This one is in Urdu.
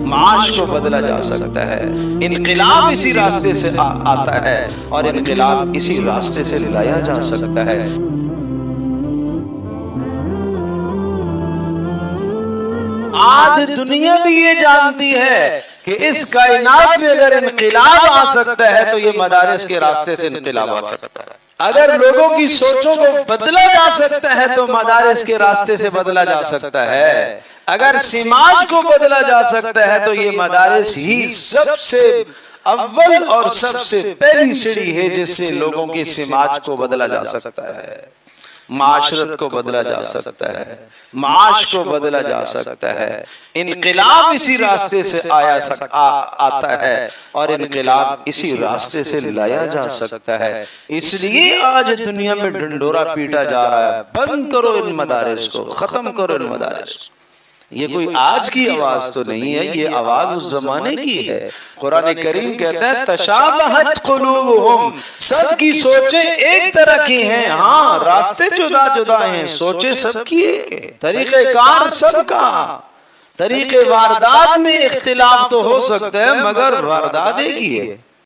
معاش کو بدلا جا سکتا ہے، انقلاب اسی راستے سے آتا ہے اور انقلاب اسی راستے سے لایا جا سکتا ہے۔ آج دنیا بھی یہ جانتی ہے کہ اس کائنات میں اگر انقلاب آ سکتا ہے تو یہ مدارس کے راستے سے انقلاب آ سکتا ہے۔ اگر لوگوں کی سوچوں کو بدلا جا سکتا ہے تو مدارس کے راستے سے بدلا جا سکتا ہے۔ اگر سماج کو بدلا جا سکتا ہے تو یہ مدارس ہی سب سے اول اور سب سے پہلی سیڑھی ہے جس سے لوگوں کے سماج کو بدلا جا سکتا ہے، معاشرت کو بدلا جا سکتا ہے، معاش کو بدلا جا سکتا ہے۔ انقلاب اسی راستے سے آتا ہے اور انقلاب اسی راستے سے لایا جا سکتا ہے۔ اس لیے آج دنیا میں ڈنڈورا پیٹا جا رہا ہے، بند کرو ان مدارس کو، ختم کرو ان مدارس کو۔ یہ کوئی آج کی آواز تو نہیں ہے، یہ آواز اس زمانے کی ہے۔ قرآن کریم کہتا ہے تشابہت قلوبہم، سب کی سوچیں ایک طرح کی ہیں، ہاں راستے جدا جدا ہیں، سوچیں سب کی ایک ہے، طریقہ کار سب کا، طریقے واردات میں اختلاف تو ہو سکتا ہے مگر واردات ایک ہی ہے۔